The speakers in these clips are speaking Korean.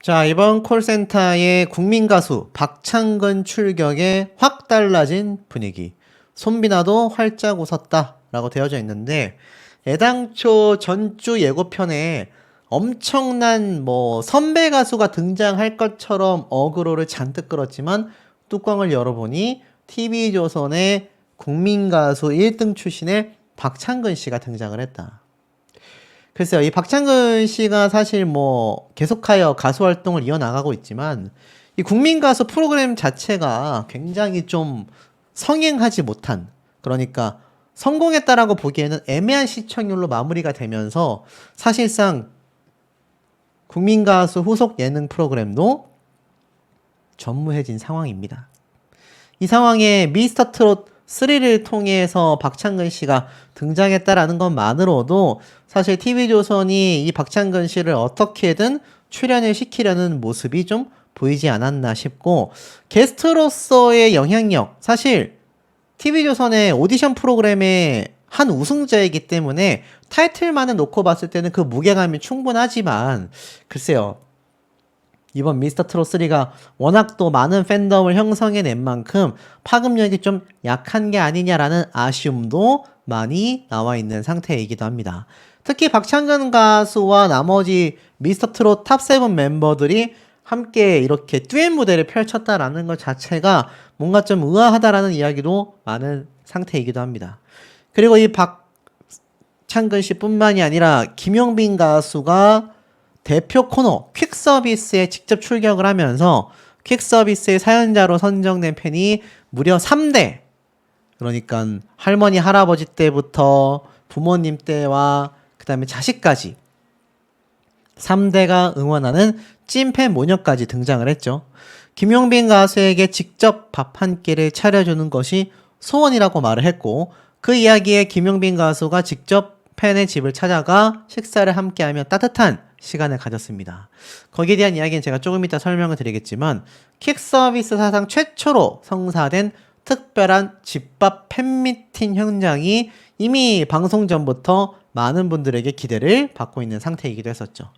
자, 이번 콜센터의 국민가수 박창근 출격에 확 달라진 분위기. 손비나도 활짝 웃었다 라고 되어져 있는데, 애당초 전주 예고편에 엄청난 선배 가수가 등장할 것처럼 어그로를 잔뜩 끌었지만, 뚜껑을 열어보니 TV조선의 국민가수 1등 출신의 박창근 씨가 등장을 했다. 글쎄요, 이 박창근 씨가 사실 계속하여 가수 활동을 이어나가고 있지만, 이 국민가수 프로그램 자체가 굉장히 좀 성행하지 못한, 그러니까 성공했다라고 보기에는 애매한 시청률로 마무리가 되면서 사실상 국민가수 후속 예능 프로그램도 전무해진 상황입니다. 이 상황에 미스터트롯 3를 통해서 박창근 씨가 등장했다라는 것만으로도 사실 TV조선이 이 박창근 씨를 어떻게든 출연을 시키려는 모습이 좀 보이지 않았나 싶고, 게스트로서의 영향력, 사실 TV조선의 오디션 프로그램의 한 우승자이기 때문에 타이틀만을 놓고 봤을 때는 그 무게감이 충분하지만, 글쎄요, 이번 미스터트롯3가 워낙 또 많은 팬덤을 형성해낸 만큼 파급력이 좀 약한 게 아니냐라는 아쉬움도 많이 나와 있는 상태이기도 합니다. 특히 박창근 가수와 나머지 미스터트롯 탑7 멤버들이 함께 이렇게 듀엣 무대를 펼쳤다라는 것 자체가 뭔가 좀 의아하다라는 이야기도 많은 상태이기도 합니다. 그리고 이 박창근 씨뿐만이 아니라 김용빈 가수가 대표 코너 퀵서비스에 직접 출격을 하면서 퀵서비스의 사연자로 선정된 팬이 무려 3대, 그러니까 할머니 할아버지 때부터 부모님 때와 그 다음에 자식까지 3대가 응원하는 찐팬 모녀까지 등장을 했죠. 김용빈 가수에게 직접 밥 한 끼를 차려주는 것이 소원이라고 말을 했고, 그 이야기에 김용빈 가수가 직접 팬의 집을 찾아가 식사를 함께하며 따뜻한 시간을 가졌습니다. 거기에 대한 이야기는 제가 조금 이따 설명을 드리겠지만, 퀵서비스 사상 최초로 성사된 특별한 집밥 팬미팅 현장이 이미 방송 전부터 많은 분들에게 기대를 받고 있는 상태이기도 했었죠.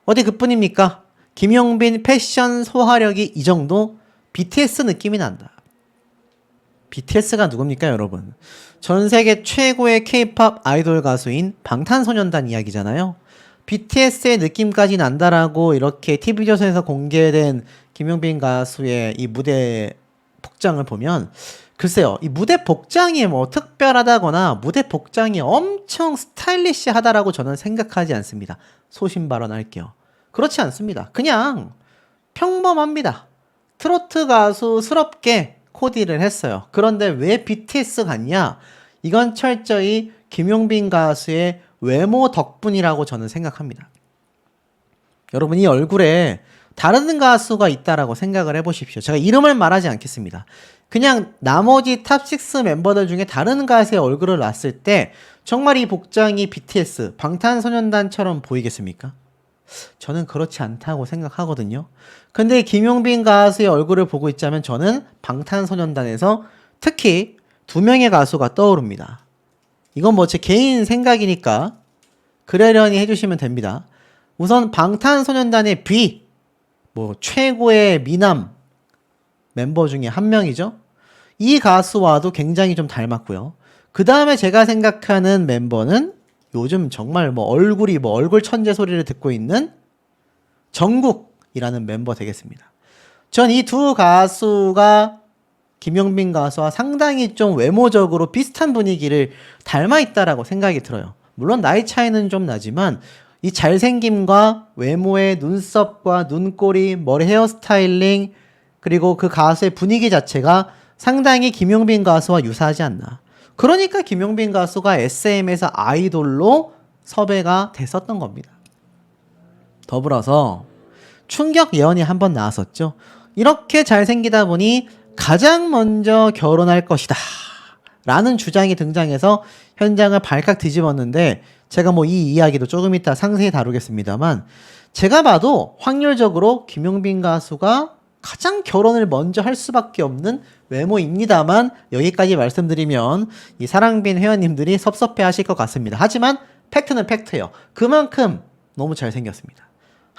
어디 그뿐입니까? 김용빈 패션 소화력이 이 정도? BTS 느낌이 난다. BTS가 누굽니까, 여러분? 전 세계 최고의 K-POP 아이돌 가수인 방탄소년단 이야기잖아요. BTS의 느낌까지 난다라고 이렇게 TV조선에서 공개된 김용빈 가수의 이 무대 복장을 보면, 글쎄요, 이 무대 복장이 특별하다거나 무대 복장이 엄청 스타일리시하다라고 저는 생각하지 않습니다. 소신 발언할게요. 그렇지 않습니다. 그냥 평범합니다. 트로트 가수스럽게 코디를 했어요. 그런데 왜 BTS 같냐? 이건 철저히 김용빈 가수의 외모 덕분이라고 저는 생각합니다. 여러분, 이 얼굴에 다른 가수가 있다라고 생각을 해보십시오. 제가 이름을 말하지 않겠습니다. 그냥 나머지 탑6 멤버들 중에 다른 가수의 얼굴을 놨을 때 정말 이 복장이 BTS, 방탄소년단처럼 보이겠습니까? 저는 그렇지 않다고 생각하거든요. 근데 김용빈 가수의 얼굴을 보고 있자면 저는 방탄소년단에서 특히 2명의 가수가 떠오릅니다. 이건 제 개인 생각이니까 그러려니 해주시면 됩니다. 우선 방탄소년단의 B, 최고의 미남 멤버 중에 한 명이죠. 이 가수와도 굉장히 좀 닮았고요. 그 다음에 제가 생각하는 멤버는 요즘 정말 얼굴이 얼굴 천재 소리를 듣고 있는 정국이라는 멤버 되겠습니다. 전 이 두 가수가 김용빈 가수와 상당히 좀 외모적으로 비슷한 분위기를 닮아 있다라고 생각이 들어요. 물론 나이 차이는 좀 나지만 이 잘생김과 외모의 눈썹과 눈꼬리, 머리 헤어스타일링, 그리고 그 가수의 분위기 자체가 상당히 김용빈 가수와 유사하지 않나. 그러니까 김용빈 가수가 SM에서 아이돌로 섭외가 됐었던 겁니다. 더불어서 충격 예언이 한번 나왔었죠. 이렇게 잘생기다 보니 가장 먼저 결혼할 것이다 라는 주장이 등장해서 현장을 발칵 뒤집었는데, 제가 이 이야기도 조금 이따 상세히 다루겠습니다만, 제가 봐도 확률적으로 김용빈 가수가 가장 결혼을 먼저 할 수밖에 없는 외모입니다만, 여기까지 말씀드리면 이 사랑빈 회원님들이 섭섭해 하실 것 같습니다. 하지만 팩트는 팩트예요. 그만큼 너무 잘생겼습니다.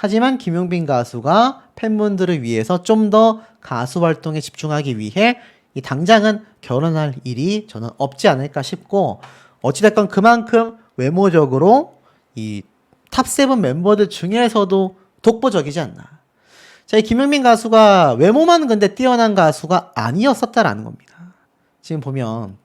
하지만 김용빈 가수가 팬분들을 위해서 좀 더 가수 활동에 집중하기 위해 이 당장은 결혼할 일이 저는 없지 않을까 싶고, 어찌됐건 그만큼 외모적으로 이 탑7 멤버들 중에서도 독보적이지 않나. 자, 이 김용빈 가수가 외모만 근데 뛰어난 가수가 아니었었다라는 겁니다. 지금 보면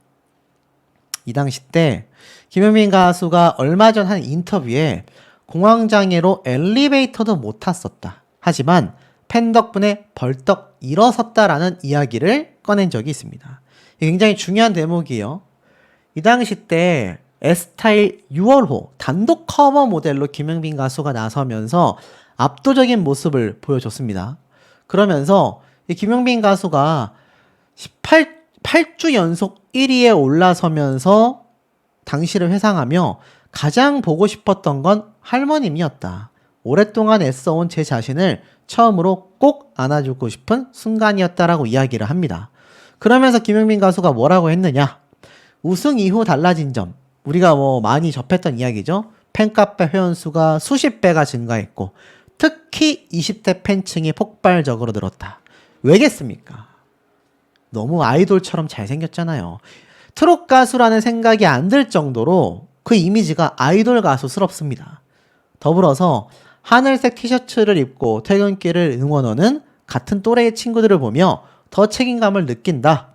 이 당시 때 김용빈 가수가 얼마 전 한 인터뷰에 공황장애로 엘리베이터도 못 탔었다. 하지만 팬 덕분에 벌떡 일어섰다라는 이야기를 꺼낸 적이 있습니다. 굉장히 중요한 대목이에요. 이 당시 때 S타일 6월호 단독 커버 모델로 김용빈 가수가 나서면서 압도적인 모습을 보여줬습니다. 그러면서 이 김용빈 가수가 8주 연속 1위에 올라서면서 당시를 회상하며 가장 보고 싶었던 건 할머님이었다. 오랫동안 애써온 제 자신을 처음으로 꼭 안아주고 싶은 순간이었다라고 이야기를 합니다. 그러면서 김용빈 가수가 뭐라고 했느냐? 우승 이후 달라진 점, 우리가 많이 접했던 이야기죠. 팬카페 회원수가 수십 배가 증가했고 특히 20대 팬층이 폭발적으로 늘었다. 왜겠습니까? 너무 아이돌처럼 잘생겼잖아요. 트롯 가수라는 생각이 안 들 정도로 그 이미지가 아이돌 가수스럽습니다. 더불어서 하늘색 티셔츠를 입고 퇴근길을 응원하는 같은 또래의 친구들을 보며 더 책임감을 느낀다.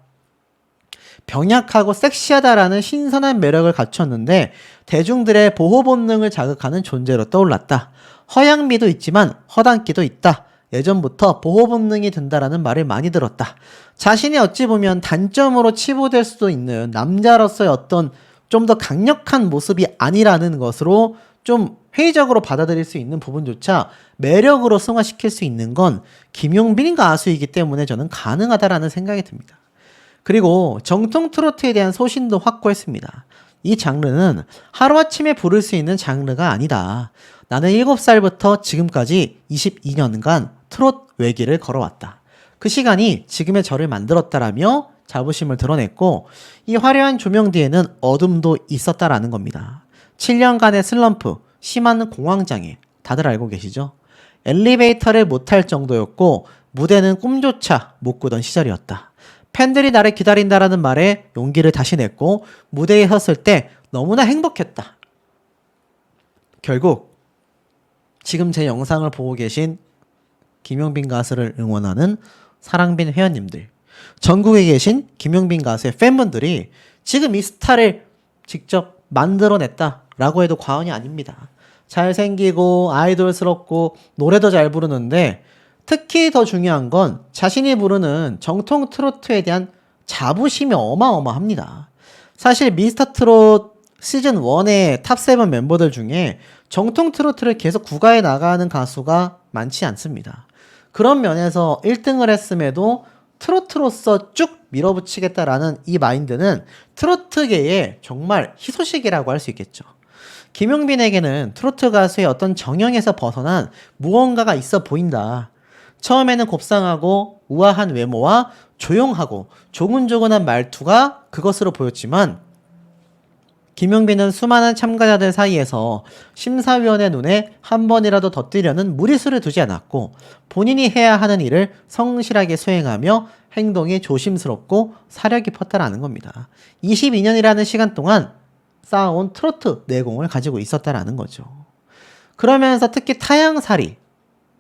병약하고 섹시하다라는 신선한 매력을 갖췄는데 대중들의 보호 본능을 자극하는 존재로 떠올랐다. 허양미도 있지만 허당기도 있다. 예전부터 보호 본능이 든다라는 말을 많이 들었다. 자신이 어찌 보면 단점으로 치부될 수도 있는 남자로서의 어떤 좀 더 강력한 모습이 아니라는 것으로 좀 회의적으로 받아들일 수 있는 부분조차 매력으로 승화시킬 수 있는 건 김용빈 가수이기 때문에 저는 가능하다라는 생각이 듭니다. 그리고 정통 트로트에 대한 소신도 확고했습니다. 이 장르는 하루아침에 부를 수 있는 장르가 아니다. 나는 7살부터 지금까지 22년간 트롯 외길을 걸어왔다. 그 시간이 지금의 저를 만들었다라며 자부심을 드러냈고 이 화려한 조명 뒤에는 어둠도 있었다라는 겁니다. 7년간의 슬럼프, 심한 공황장애, 다들 알고 계시죠? 엘리베이터를 못 탈 정도였고 무대는 꿈조차 못 꾸던 시절이었다. 팬들이 나를 기다린다라는 말에 용기를 다시 냈고 무대에 섰을 때 너무나 행복했다. 결국 지금 제 영상을 보고 계신 김용빈 가수를 응원하는 사랑빈 회원님들, 전국에 계신 김용빈 가수의 팬분들이 지금 이 스타를 직접 만들어냈다라고 해도 과언이 아닙니다. 잘생기고 아이돌스럽고 노래도 잘 부르는데 특히 더 중요한 건 자신이 부르는 정통 트로트에 대한 자부심이 어마어마합니다. 사실 미스터 트롯 시즌 1의 탑7 멤버들 중에 정통 트로트를 계속 구가해 나가는 가수가 많지 않습니다. 그런 면에서 1등을 했음에도 트로트로서 쭉 밀어붙이겠다라는 이 마인드는 트로트계의 정말 희소식이라고 할 수 있겠죠. 김용빈에게는 트로트 가수의 어떤 정형에서 벗어난 무언가가 있어 보인다. 처음에는 곱상하고 우아한 외모와 조용하고 조근조근한 말투가 그것으로 보였지만 김용빈은 수많은 참가자들 사이에서 심사위원의 눈에 한 번이라도 더 띄려는 무리수를 두지 않았고 본인이 해야 하는 일을 성실하게 수행하며 행동이 조심스럽고 사려 깊었다라는 겁니다. 22년이라는 시간 동안 쌓아온 트로트 내공을 가지고 있었다라는 거죠. 그러면서 특히 타향살이,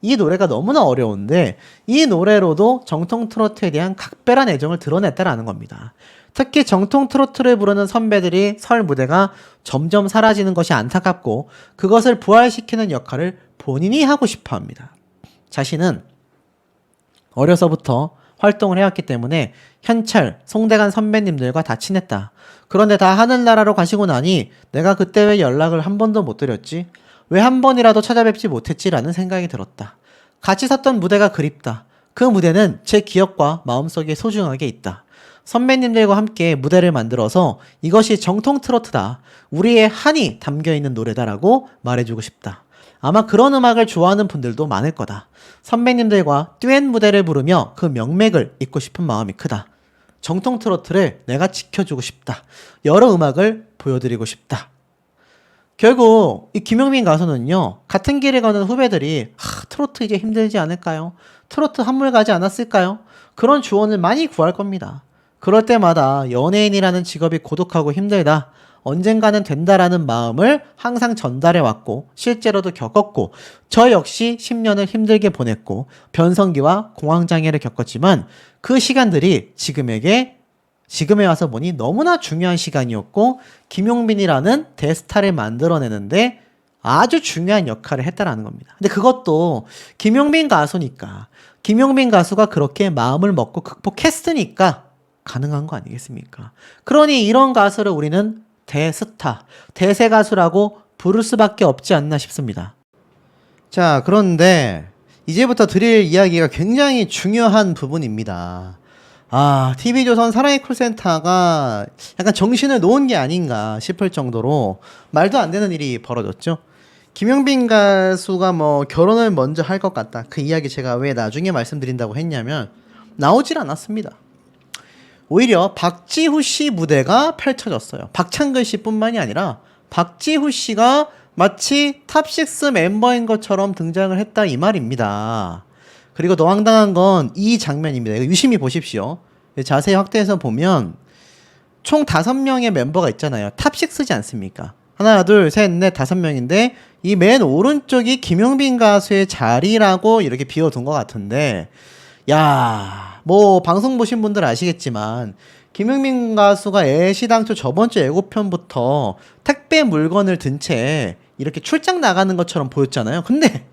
이 노래가 너무나 어려운데 이 노래로도 정통 트로트에 대한 각별한 애정을 드러냈다라는 겁니다. 특히 정통 트로트를 부르는 선배들이 설 무대가 점점 사라지는 것이 안타깝고 그것을 부활시키는 역할을 본인이 하고 싶어 합니다. 자신은 어려서부터 활동을 해왔기 때문에 현철, 송대관 선배님들과 다 친했다. 그런데 다 하늘나라로 가시고 나니 내가 그때 왜 연락을 한 번도 못 드렸지? 왜 한 번이라도 찾아뵙지 못했지라는 생각이 들었다. 같이 섰던 무대가 그립다. 그 무대는 제 기억과 마음속에 소중하게 있다. 선배님들과 함께 무대를 만들어서 이것이 정통 트로트다. 우리의 한이 담겨있는 노래다라고 말해주고 싶다. 아마 그런 음악을 좋아하는 분들도 많을 거다. 선배님들과 듀엣 무대를 부르며 그 명맥을 잇고 싶은 마음이 크다. 정통 트로트를 내가 지켜주고 싶다. 여러 음악을 보여드리고 싶다. 결국 이 김용빈 가수는요, 같은 길을 가는 후배들이 트로트 이제 힘들지 않을까요? 트로트 한물 가지 않았을까요? 그런 조언을 많이 구할 겁니다. 그럴 때마다 연예인이라는 직업이 고독하고 힘들다, 언젠가는 된다라는 마음을 항상 전달해 왔고 실제로도 겪었고, 저 역시 10년을 힘들게 보냈고 변성기와 공황장애를 겪었지만 그 시간들이 지금에 와서 보니 너무나 중요한 시간이었고, 김용빈이라는 대스타를 만들어내는데 아주 중요한 역할을 했다라는 겁니다. 근데 그것도 김용빈 가수니까, 김용빈 가수가 그렇게 마음을 먹고 극복했으니까 가능한 거 아니겠습니까? 그러니 이런 가수를 우리는 대스타, 대세 가수라고 부를 수밖에 없지 않나 싶습니다. 자, 그런데 이제부터 드릴 이야기가 굉장히 중요한 부분입니다. TV조선 사랑의 콜센터가 약간 정신을 놓은 게 아닌가 싶을 정도로 말도 안 되는 일이 벌어졌죠. 김용빈 가수가 뭐 결혼을 먼저 할 것 같다, 그 이야기 제가 왜 나중에 말씀드린다고 했냐면 나오질 않았습니다. 오히려 박지후 씨 무대가 펼쳐졌어요. 박창근 씨뿐만이 아니라 박지후 씨가 마치 탑6 멤버인 것처럼 등장을 했다, 이 말입니다. 그리고 더 황당한 건 이 장면입니다. 이거 유심히 보십시오. 자세히 확대해서 보면 총 5명의 멤버가 있잖아요. 탑6지 않습니까? 하나, 둘, 셋, 넷, 5명인데 이 맨 오른쪽이 김용빈 가수의 자리라고 이렇게 비워둔 것 같은데, 야, 뭐 방송 보신 분들 아시겠지만 김용빈 가수가 애시당초 저번주 예고편부터 택배 물건을 든 채 이렇게 출장 나가는 것처럼 보였잖아요. 근데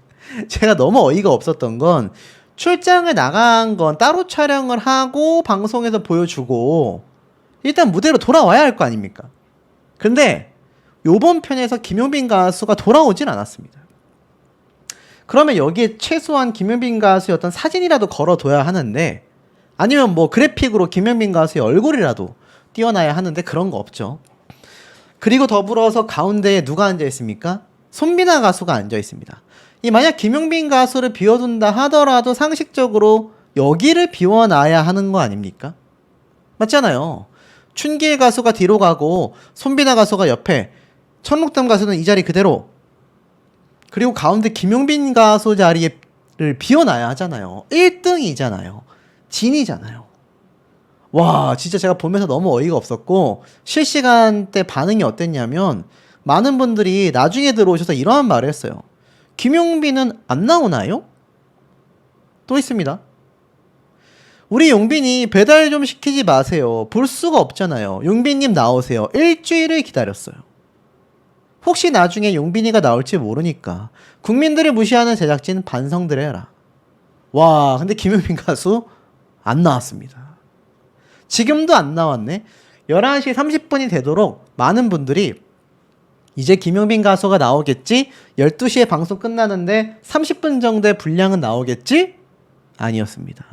제가 너무 어이가 없었던 건, 출장을 나간 건 따로 촬영을 하고 방송에서 보여주고 일단 무대로 돌아와야 할 거 아닙니까? 근데 요번 편에서 김용빈 가수가 돌아오진 않았습니다. 그러면 여기에 최소한 김용빈 가수의 어떤 사진이라도 걸어둬야 하는데, 아니면 뭐 그래픽으로 김용빈 가수의 얼굴이라도 띄워놔야 하는데 그런 거 없죠. 그리고 더불어서 가운데에 누가 앉아 있습니까? 손비나 가수가 앉아 있습니다. 이 만약 김용빈 가수를 비워둔다 하더라도 상식적으로 여기를 비워놔야 하는 거 아닙니까? 맞잖아요. 춘길 가수가 뒤로 가고 손비나 가수가 옆에, 천록담 가수는 이 자리 그대로, 그리고 가운데 김용빈 가수 자리를 비워놔야 하잖아요. 1등이잖아요. 진이잖아요. 와, 진짜 제가 보면서 너무 어이가 없었고, 실시간 때 반응이 어땠냐면 많은 분들이 나중에 들어오셔서 이러한 말을 했어요. 김용빈은 안 나오나요? 또 있습니다. 우리 용빈이 배달 좀 시키지 마세요. 볼 수가 없잖아요. 용빈님 나오세요. 일주일을 기다렸어요. 혹시 나중에 용빈이가 나올지 모르니까 국민들을 무시하는 제작진 반성들 해라. 와, 근데 김용빈 가수 안 나왔습니다. 지금도 안 나왔네. 11시 30분이 되도록 많은 분들이 이제 김용빈 가수가 나오겠지? 12시에 방송 끝나는데 30분 정도의 분량은 나오겠지? 아니었습니다.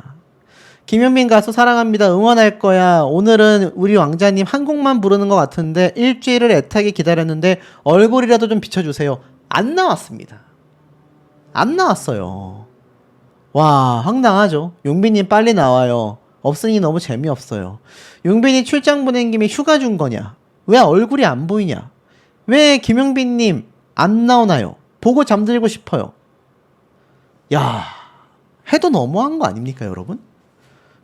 김용빈 가수 사랑합니다, 응원할 거야, 오늘은 우리 왕자님 한 곡만 부르는 것 같은데 일주일을 애타게 기다렸는데 얼굴이라도 좀 비춰주세요. 안 나왔습니다. 안 나왔어요. 와, 황당하죠. 용빈님 빨리 나와요. 없으니 너무 재미없어요. 용빈이 출장 보낸 김에 휴가 준 거냐? 왜 얼굴이 안 보이냐? 왜 김용빈님 안 나오나요? 보고 잠들고 싶어요. 야, 해도 너무한 거 아닙니까, 여러분?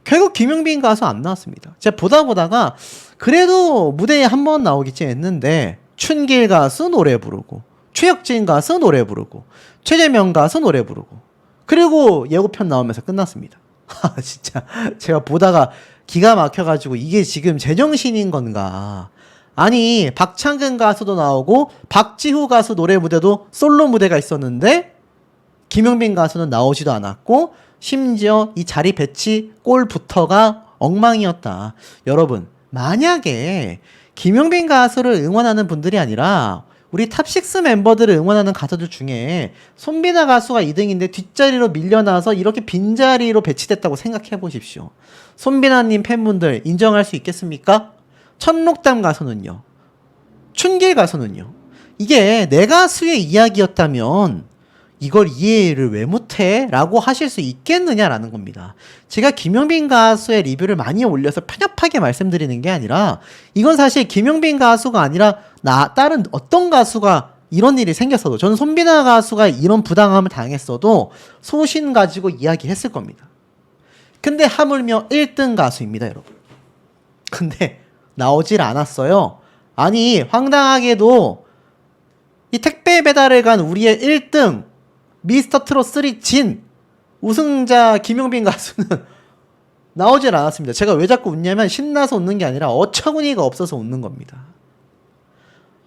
결국 김용빈 가수 안 나왔습니다. 제가 보다가 그래도 무대에 한 번 나오겠지 했는데 춘길 가수 노래 부르고, 최혁진 가수 노래 부르고, 최재명 가수 노래 부르고, 그리고 예고편 나오면서 끝났습니다. 진짜 제가 보다가 기가 막혀가지고 이게 지금 제정신인 건가. 아니, 박창근 가수도 나오고 박지후 가수 노래 무대도 솔로 무대가 있었는데 김용빈 가수는 나오지도 않았고, 심지어 이 자리 배치 꼴부터가 엉망이었다. 여러분, 만약에 김용빈 가수를 응원하는 분들이 아니라 우리 탑6 멤버들을 응원하는 가수들 중에 손비나 가수가 2등인데 뒷자리로 밀려나서 이렇게 빈자리로 배치됐다고 생각해 보십시오. 손비나님 팬분들 인정할 수 있겠습니까? 천록담 가수는요, 춘길 가수는요, 이게 내 가수의 이야기였다면 이걸 이해를 왜 못해? 라고 하실 수 있겠느냐라는 겁니다. 제가 김용빈 가수의 리뷰를 많이 올려서 편협하게 말씀드리는 게 아니라, 이건 사실 김용빈 가수가 아니라 다른 어떤 가수가 이런 일이 생겼어도, 저는 손비나 가수가 이런 부당함을 당했어도 소신 가지고 이야기했을 겁니다. 근데 하물며 1등 가수입니다, 여러분. 근데 나오질 않았어요. 아니, 황당하게도 이 택배 배달을 간 우리의 1등 미스터 트롯 3 진 우승자 김용빈 가수는 나오질 않았습니다. 제가 왜 자꾸 웃냐면 신나서 웃는 게 아니라 어처구니가 없어서 웃는 겁니다.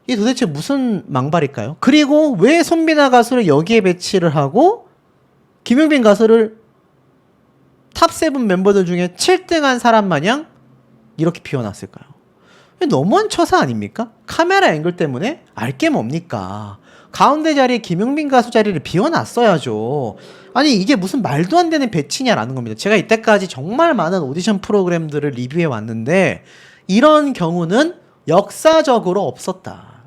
이게 도대체 무슨 망발일까요? 그리고 왜 손비나 가수를 여기에 배치를 하고 김용빈 가수를 탑7 멤버들 중에 7등한 사람 마냥 이렇게 비워놨을까요? 너무한 처사 아닙니까? 카메라 앵글 때문에 알게 뭡니까? 가운데 자리에 김용빈 가수 자리를 비워놨어야죠. 아니 이게 무슨 말도 안 되는 배치냐라는 겁니다. 제가 이때까지 정말 많은 오디션 프로그램들을 리뷰해 왔는데 이런 경우는 역사적으로 없었다.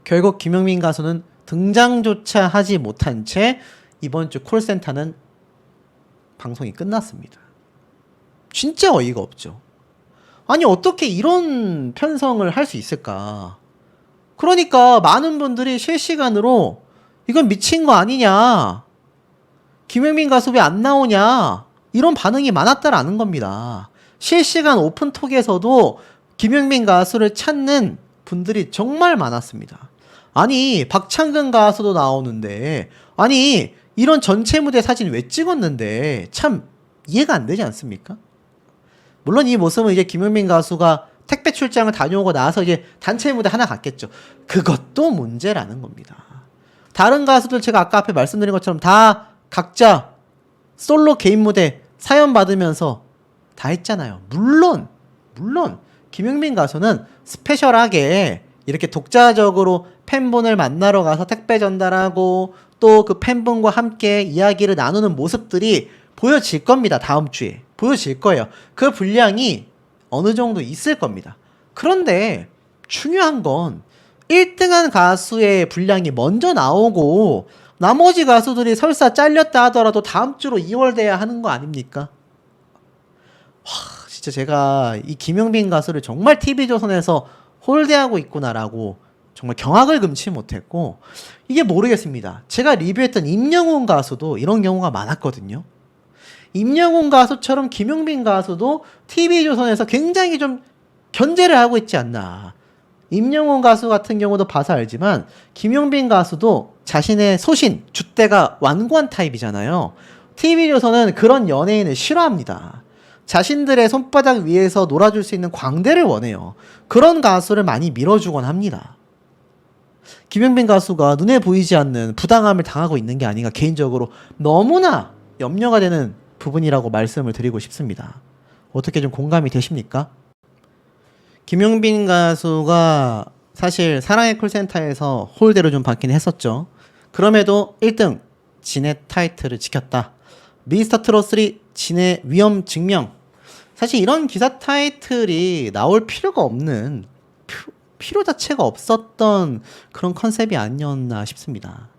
결국 김용빈 가수는 등장조차 하지 못한 채 이번 주 콜센터는 방송이 끝났습니다. 진짜 어이가 없죠. 아니 어떻게 이런 편성을 할 수 있을까? 그러니까 많은 분들이 실시간으로 이건 미친 거 아니냐, 김용빈 가수 왜 안 나오냐, 이런 반응이 많았다라는 겁니다. 실시간 오픈톡에서도 김용빈 가수를 찾는 분들이 정말 많았습니다. 아니 박창근 가수도 나오는데, 아니 이런 전체 무대 사진 왜 찍었는데, 참 이해가 안 되지 않습니까? 물론 이 모습은 이제 김용빈 가수가 택배 출장을 다녀오고 나서 이제 단체 무대 하나 갔겠죠. 그것도 문제라는 겁니다. 다른 가수들 제가 아까 앞에 말씀드린 것처럼 다 각자 솔로 개인 무대 사연 받으면서 다 했잖아요. 물론 김용빈 가수는 스페셜하게 이렇게 독자적으로 팬분을 만나러 가서 택배 전달하고 또 그 팬분과 함께 이야기를 나누는 모습들이 보여질 겁니다. 다음 주에 보여질 거예요. 그 분량이 어느 정도 있을 겁니다. 그런데 중요한 건 1등한 가수의 분량이 먼저 나오고 나머지 가수들이 설사 잘렸다 하더라도 다음 주로 2월 돼야 하는 거 아닙니까? 진짜 제가 이 김용빈 가수를 정말 TV조선에서 홀대하고 있구나라고 정말 경악을 금치 못했고, 이게 모르겠습니다. 제가 리뷰했던 임영웅 가수도 이런 경우가 많았거든요. 임영웅 가수처럼 김용빈 가수도 TV조선에서 굉장히 좀 견제를 하고 있지 않나. 임영웅 가수 같은 경우도 봐서 알지만 김용빈 가수도 자신의 소신, 줏대가 완고한 타입이잖아요. TV조선은 그런 연예인을 싫어합니다. 자신들의 손바닥 위에서 놀아줄 수 있는 광대를 원해요. 그런 가수를 많이 밀어주곤 합니다. 김용빈 가수가 눈에 보이지 않는 부당함을 당하고 있는 게 아닌가 개인적으로 너무나 염려가 되는 부분이라고 말씀을 드리고 싶습니다. 어떻게 좀 공감이 되십니까? 김용빈 가수가 사실 사랑의 콜센터에서 홀대로 좀 받긴 했었죠. 그럼에도 1등 진의 타이틀을 지켰다. 미스터 트롯 3 진의 위험 증명. 사실 이런 기사 타이틀이 나올 필요가 없는, 필요 자체가 없었던 그런 컨셉이 아니었나 싶습니다.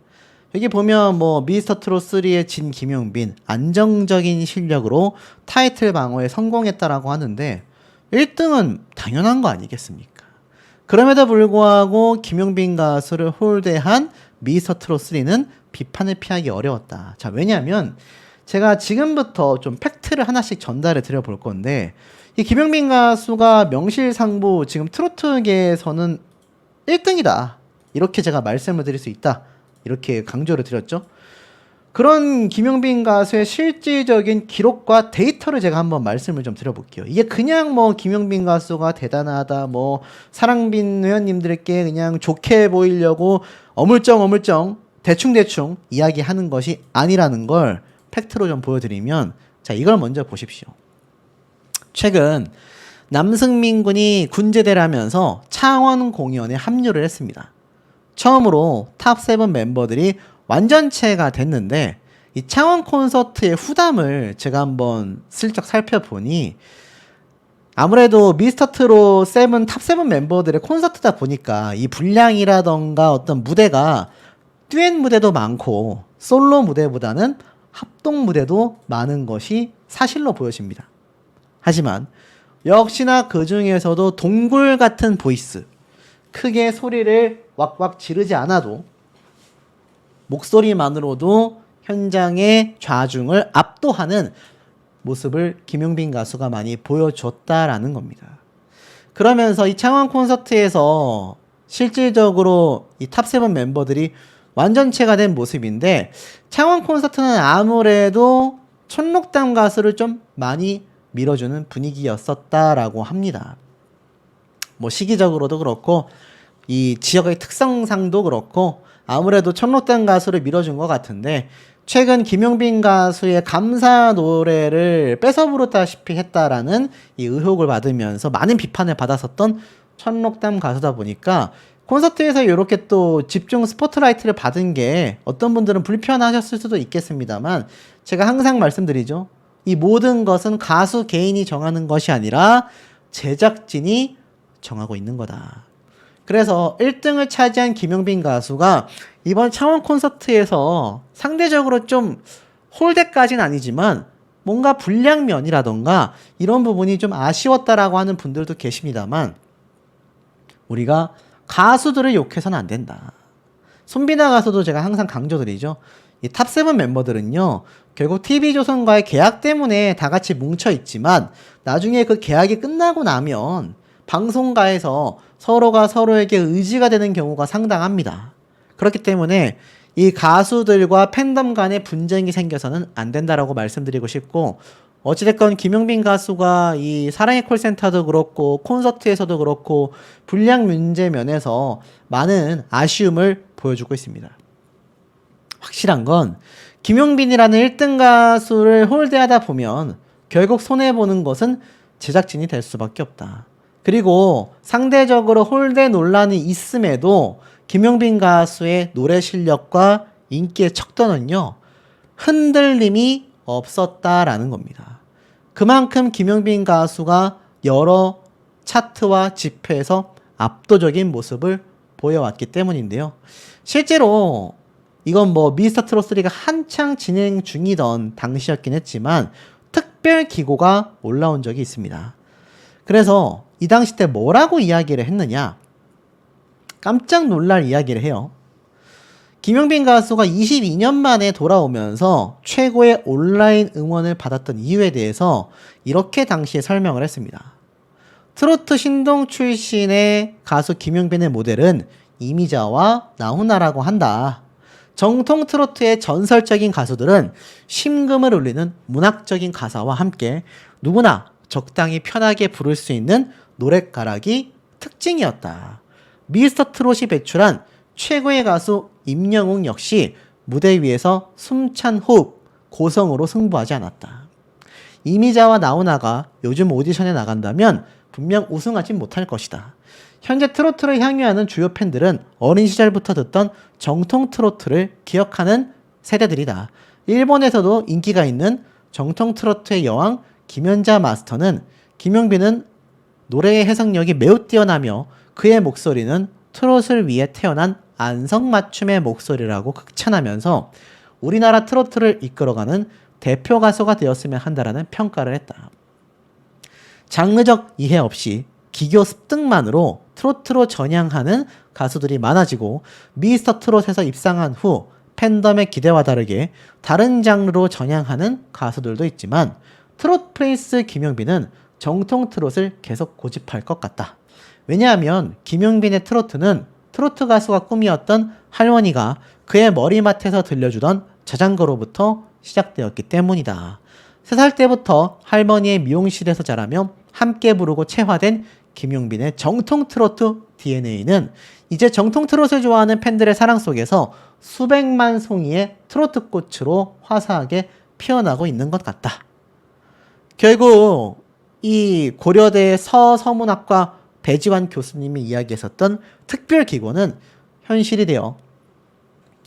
여기 보면 뭐 미스터 트롯 3의 진 김용빈 안정적인 실력으로 타이틀 방어에 성공했다라고 하는데 1등은 당연한 거 아니겠습니까? 그럼에도 불구하고 김용빈 가수를 홀대한 미스터 트롯 3는 비판을 피하기 어려웠다. 자, 왜냐하면 제가 지금부터 좀 팩트를 하나씩 전달해 드려 볼 건데, 이 김용빈 가수가 명실상부 지금 트로트계에서는 1등이다. 이렇게 제가 말씀을 드릴 수 있다. 이렇게 강조를 드렸죠. 그런 김용빈 가수의 실질적인 기록과 데이터를 제가 한번 말씀을 좀 드려볼게요. 이게 그냥 뭐 김용빈 가수가 대단하다, 뭐 사랑빈 회원님들께 그냥 좋게 보이려고 어물쩡 대충 이야기하는 것이 아니라는 걸 팩트로 좀 보여드리면, 자, 이걸 먼저 보십시오. 최근 남승민 군이 군제대를 하면서 창원공연에 합류를 했습니다. 처음으로 탑7 멤버들이 완전체가 됐는데, 이 창원 콘서트의 후담을 제가 한번 슬쩍 살펴보니 아무래도 미스터 트롯 7 탑7 멤버들의 콘서트다 보니까 이 분량이라던가 어떤 무대가 듀엣 무대도 많고 솔로 무대보다는 합동 무대도 많은 것이 사실로 보여집니다. 하지만 역시나 그 중에서도 동굴 같은 보이스, 크게 소리를 왁왁 지르지 않아도 목소리만으로도 현장의 좌중을 압도하는 모습을 김용빈 가수가 많이 보여줬다라는 겁니다. 그러면서 이 창원 콘서트에서 실질적으로 이 탑7 멤버들이 완전체가 된 모습인데, 창원 콘서트는 아무래도 촌록담 가수를 좀 많이 밀어주는 분위기였었다라고 합니다. 뭐 시기적으로도 그렇고 이 지역의 특성상도 그렇고 아무래도 촌록담 가수를 밀어준 것 같은데, 최근 김용빈 가수의 감사 노래를 뺏어 부르다시피 했다라는 이 의혹을 받으면서 많은 비판을 받았었던 촌록담 가수다 보니까 콘서트에서 이렇게 또 집중 스포트라이트를 받은 게 어떤 분들은 불편하셨을 수도 있겠습니다만, 제가 항상 말씀드리죠. 이 모든 것은 가수 개인이 정하는 것이 아니라 제작진이 정하고 있는 거다. 그래서 1등을 차지한 김용빈 가수가 이번 창원 콘서트에서 상대적으로 좀 홀대까지는 아니지만 뭔가 불량면이라던가 이런 부분이 좀 아쉬웠다라고 하는 분들도 계십니다만, 우리가 가수들을 욕해서는 안 된다. 손비나 가수도 제가 항상 강조드리죠. 이 탑7 멤버들은요, 결국 TV조선과의 계약 때문에 다 같이 뭉쳐있지만 나중에 그 계약이 끝나고 나면 방송가에서 서로가 서로에게 의지가 되는 경우가 상당합니다. 그렇기 때문에 이 가수들과 팬덤 간의 분쟁이 생겨서는 안 된다라고 말씀드리고 싶고, 어찌됐건 김용빈 가수가 이 사랑의 콜센터도 그렇고 콘서트에서도 그렇고 불량 문제 면에서 많은 아쉬움을 보여주고 있습니다. 확실한 건 김용빈이라는 1등 가수를 홀대하다 보면 결국 손해보는 것은 제작진이 될 수밖에 없다. 그리고 상대적으로 홀대 논란이 있음에도 김용빈 가수의 노래 실력과 인기의 척도는요, 흔들림이 없었다라는 겁니다. 그만큼 김용빈 가수가 여러 차트와 집회에서 압도적인 모습을 보여왔기 때문인데요. 실제로 이건 뭐 미스터 트롯 3가 한창 진행 중이던 당시였긴 했지만 특별 기고가 올라온 적이 있습니다. 그래서 이 당시 때 뭐라고 이야기를 했느냐? 깜짝 놀랄 이야기를 해요. 김용빈 가수가 22년 만에 돌아오면서 최고의 온라인 응원을 받았던 이유에 대해서 이렇게 당시에 설명을 했습니다. 트로트 신동 출신의 가수 김용빈의 모델은 이미자와 나훈아라고 한다. 정통 트로트의 전설적인 가수들은 심금을 울리는 문학적인 가사와 함께 누구나 적당히 편하게 부를 수 있는 노랫가락이 특징이었다. 미스터 트롯이 배출한 최고의 가수 임영웅 역시 무대 위에서 숨찬 호흡, 고성으로 승부하지 않았다. 이미자와 나훈아가 요즘 오디션에 나간다면 분명 우승하진 못할 것이다. 현재 트로트를 향유하는 주요 팬들은 어린 시절부터 듣던 정통 트로트를 기억하는 세대들이다. 일본에서도 인기가 있는 정통 트로트의 여왕 김연자 마스터는 김용빈은 노래의 해석력이 매우 뛰어나며 그의 목소리는 트롯을 위해 태어난 안성맞춤의 목소리라고 극찬하면서 우리나라 트로트를 이끌어가는 대표 가수가 되었으면 한다라는 평가를 했다. 장르적 이해 없이 기교 습득만으로 트로트로 전향하는 가수들이 많아지고 미스터 트롯에서 입상한 후 팬덤의 기대와 다르게 다른 장르로 전향하는 가수들도 있지만 트롯 프린스 김용빈은 정통 트롯을 계속 고집할 것 같다. 왜냐하면 김용빈의 트로트는 트로트 가수가 꿈이었던 할머니가 그의 머리맡에서 들려주던 자장거로부터 시작되었기 때문이다. 3살 때부터 할머니의 미용실에서 자라며 함께 부르고 체화된 김용빈의 정통 트로트 DNA는 이제 정통 트롯을 좋아하는 팬들의 사랑 속에서 수백만 송이의 트로트 꽃으로 화사하게 피어나고 있는 것 같다. 결국 이 고려대 서서문학과 배지환 교수님이 이야기했었던 특별기고는 현실이 되어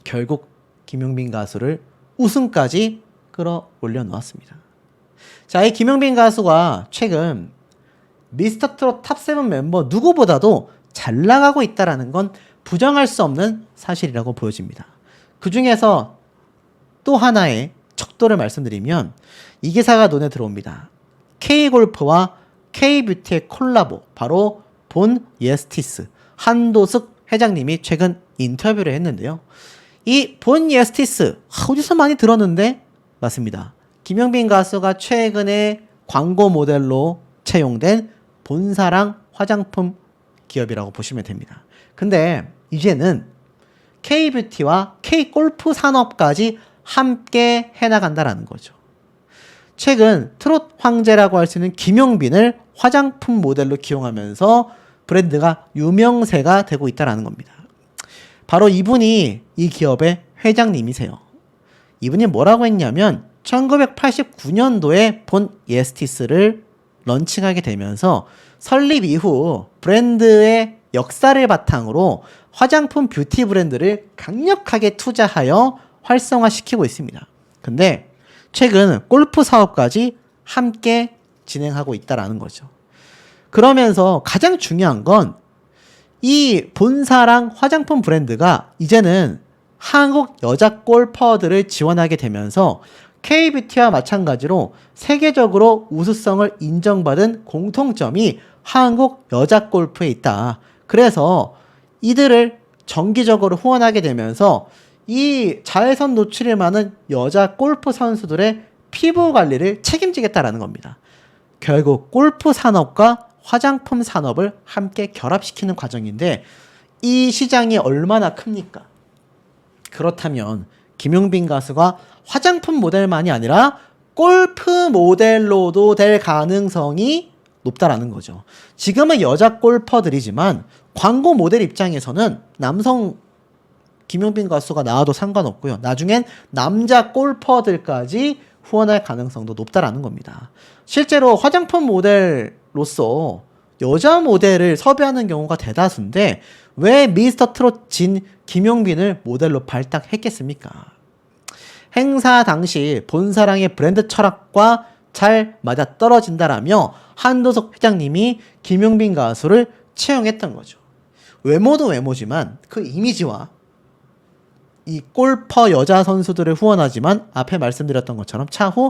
결국 김용빈 가수를 우승까지 끌어올려 놓았습니다. 자, 이 김용빈 가수가 최근 미스터 트롯 탑7 멤버 누구보다도 잘 나가고 있다는 건 부정할 수 없는 사실이라고 보여집니다. 그 중에서 또 하나의 척도를 말씀드리면 이 기사가 눈에 들어옵니다. K골프와 K뷰티의 콜라보, 바로 본 예스티스, 한도숙 회장님이 최근 인터뷰를 했는데요. 이 본 예스티스 어디서 많이 들었는데? 맞습니다. 김용빈 가수가 최근에 광고 모델로 채용된 본사랑 화장품 기업이라고 보시면 됩니다. 근데 이제는 K뷰티와 K골프 산업까지 함께 해나간다라는 거죠. 최근 트롯 황제라고 할 수 있는 김용빈을 화장품 모델로 기용하면서 브랜드가 유명세가 되고 있다는 겁니다. 바로 이분이 이 기업의 회장님이세요. 이분이 뭐라고 했냐면 1989년도에 본 예스티스를 런칭하게 되면서 설립 이후 브랜드의 역사를 바탕으로 화장품 뷰티 브랜드를 강력하게 투자하여 활성화시키고 있습니다. 근데 최근 골프 사업까지 함께 진행하고 있다는 거죠. 그러면서 가장 중요한 건 이 본사랑 화장품 브랜드가 이제는 한국 여자 골퍼들을 지원하게 되면서 K뷰티와 마찬가지로 세계적으로 우수성을 인정받은 공통점이 한국 여자 골프에 있다. 그래서 이들을 정기적으로 후원하게 되면서 이 자외선 노출이 많은 여자 골프 선수들의 피부 관리를 책임지겠다라는 겁니다. 결국 골프 산업과 화장품 산업을 함께 결합시키는 과정인데 이 시장이 얼마나 큽니까? 그렇다면 김용빈 가수가 화장품 모델만이 아니라 골프 모델로도 될 가능성이 높다라는 거죠. 지금은 여자 골퍼들이지만 광고 모델 입장에서는 남성 김용빈 가수가 나와도 상관없고요. 나중엔 남자 골퍼들까지 후원할 가능성도 높다라는 겁니다. 실제로 화장품 모델로서 여자 모델을 섭외하는 경우가 대다수인데 왜 미스터 트롯 진 김용빈을 모델로 발탁했겠습니까? 행사 당시 본사랑의 브랜드 철학과 잘 맞아떨어진다라며 한도숙 회장님이 김용빈 가수를 채용했던 거죠. 외모도 외모지만 그 이미지와 이 골퍼 여자 선수들을 후원하지만 앞에 말씀드렸던 것처럼 차후